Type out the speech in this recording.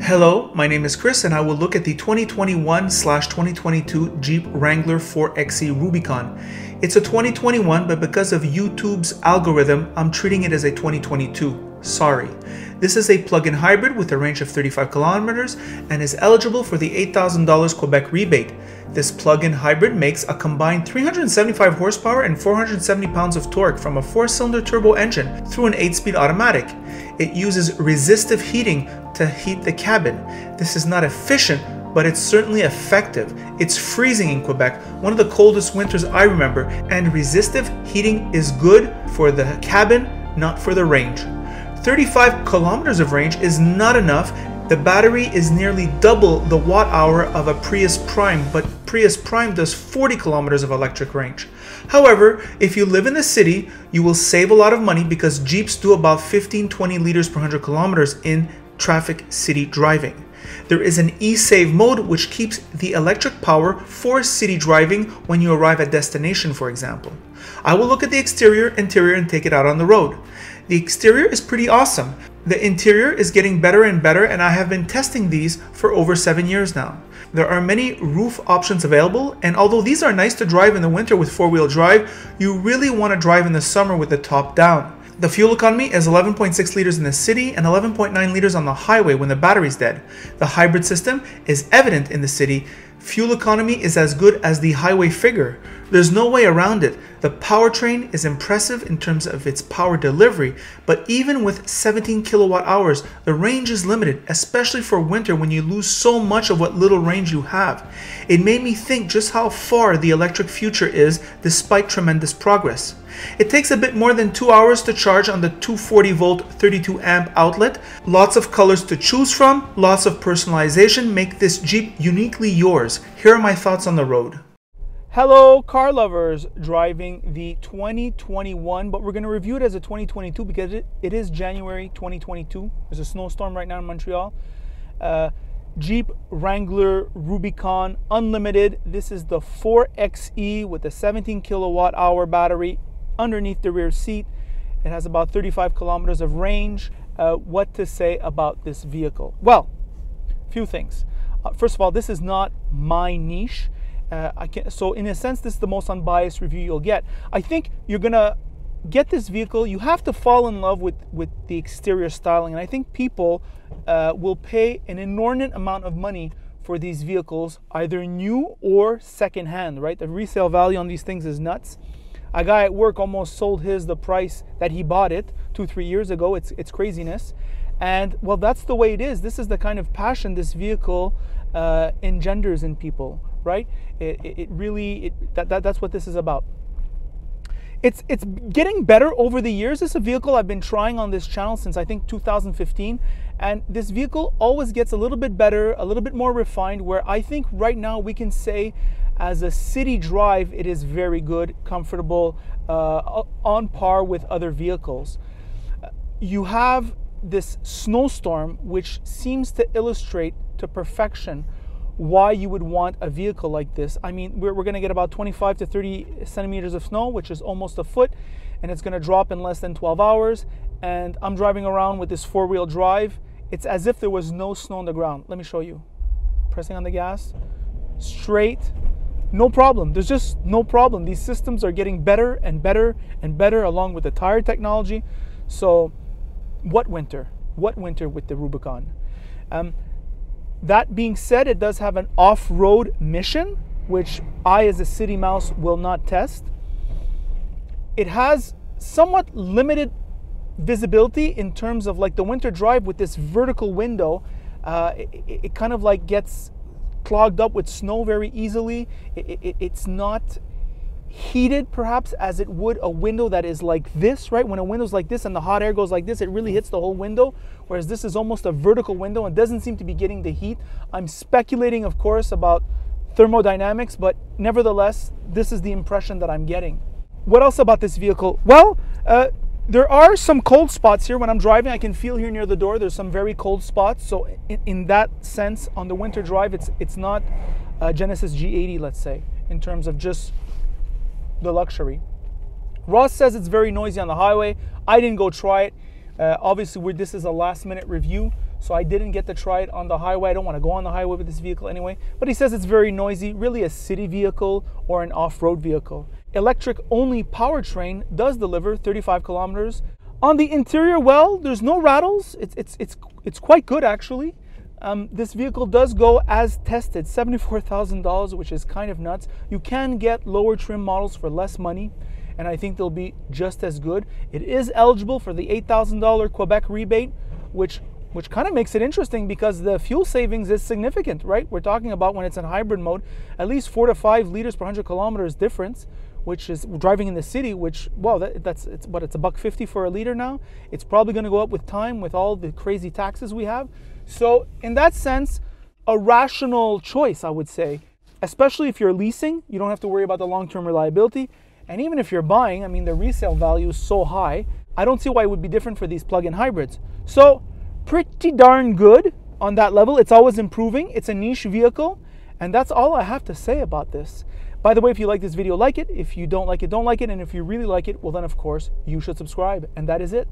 Hello, my name is Chris and I will look at the 2021/2022 Jeep Wrangler 4XE Rubicon. It's a 2021, but because of YouTube's algorithm, I'm treating it as a 2022. Sorry. This is a plug-in hybrid with a range of 35 kilometers and is eligible for the $8,000 Quebec rebate. This plug-in hybrid makes a combined 375 horsepower and 470 pounds of torque from a 4-cylinder turbo engine through an 8-speed automatic. It uses resistive heating to heat the cabin. This is not efficient, but it's certainly effective. It's freezing in Quebec, one of the coldest winters I remember, and resistive heating is good for the cabin, not for the range. 35 kilometers of range is not enough. The battery is nearly double the watt hour of a Prius Prime, but Prius Prime does 40 kilometers of electric range. However, if you live in the city, you will save a lot of money because Jeeps do about 15-20 liters per 100 kilometers in traffic city driving. There is an e-save mode which keeps the electric power for city driving when you arrive at destination, for example. I will look at the exterior, interior, and take it out on the road. The exterior is pretty awesome. The interior is getting better and better, and I have been testing these for over 7 years now. There are many roof options available, and although these are nice to drive in the winter with four-wheel drive, you really want to drive in the summer with the top down. The fuel economy is 11.6 liters in the city and 11.9 liters on the highway when the battery's dead. The hybrid system is evident in the city. Fuel economy is as good as the highway figure. There's no way around it. The powertrain is impressive in terms of its power delivery, but even with 17 kilowatt hours, the range is limited, especially for winter when you lose so much of what little range you have. It made me think just how far the electric future is despite tremendous progress. It takes a bit more than 2 hours to charge on the 240 volt 32 amp outlet. Lots of colors to choose from, lots of personalization make this Jeep uniquely yours. Here are my thoughts on the road. Hello car lovers driving the 2021, but we're going to review it as a 2022 because it is January 2022. There's a snowstorm right now in Montreal. Jeep Wrangler Rubicon Unlimited. This is the 4XE with a 17 kilowatt hour battery underneath the rear seat. It has about 35 kilometers of range. What to say about this vehicle? Well, a few things. First of all, this is not my niche. So in a sense, this is the most unbiased review you'll get. I think you're gonna get this vehicle. You have to fall in love with the exterior styling, and I think people will pay an inordinate amount of money for these vehicles, either new or secondhand. Right, the resale value on these things is nuts. A guy at work almost sold his the price that he bought it 2-3 years ago. It's craziness, and well, that's the way it is. This is the kind of passion this vehicle engenders in people. Right? That's what this is about. It's getting better over the years. This is a vehicle I've been trying on this channel since I think 2015, and this vehicle always gets a little bit better, a little bit more refined, where I think right now we can say as a city drive it is very good, comfortable, on par with other vehicles. You have this snowstorm which seems to illustrate to perfection why you would want a vehicle like this. I mean, we're going to get about 25 to 30 centimeters of snow, which is almost a foot, and it's going to drop in less than 12 hours. And I'm driving around with this four-wheel drive. It's as if there was no snow on the ground. Let me show you. Pressing on the gas, straight, no problem. There's just no problem. These systems are getting better and better and better along with the tire technology. So what winter? What winter with the Rubicon? That being said, it does have an off-road mission, which I, as a city mouse, will not test. It has somewhat limited visibility in terms of like the winter drive with this vertical window. It kind of like gets clogged up with snow very easily. It's not heated perhaps as it would a window that is like this, right? When a window's like this and the hot air goes like this, it really hits the whole window, whereas this is almost a vertical window and doesn't seem to be getting the heat. I'm speculating, of course, about thermodynamics, but nevertheless, this is the impression that I'm getting. What else about this vehicle? Well, there are some cold spots here when I'm driving. I can feel here near the door, there's some very cold spots. So in that sense, on the winter drive, it's not Genesis G80, let's say, in terms of just the luxury. Ross says it's very noisy on the highway. I didn't go try it. Obviously, this is a last-minute review, so I didn't get to try it on the highway. I don't want to go on the highway with this vehicle anyway. But he says it's very noisy, really a city vehicle or an off-road vehicle. Electric-only powertrain does deliver 35 kilometers. On the interior, well, there's no rattles. It's quite good, actually. This vehicle does go as tested, $74,000, which is kind of nuts. You can get lower trim models for less money, and I think they'll be just as good. It is eligible for the $8,000 Quebec rebate, which kind of makes it interesting because the fuel savings is significant, right? We're talking about, when it's in hybrid mode, at least 4 to 5 liters per 100 kilometers difference, which is driving in the city, which, well, it's $1.50 for a liter now. It's probably going to go up with time with all the crazy taxes we have. So in that sense, a rational choice, I would say, especially if you're leasing. You don't have to worry about the long-term reliability. And even if you're buying, I mean, the resale value is so high, I don't see why it would be different for these plug-in hybrids. So pretty darn good on that level. It's always improving. It's a niche vehicle. And that's all I have to say about this. By the way, if you like this video, like it. If you don't like it, don't like it. And if you really like it, well then, of course, you should subscribe. And that is it.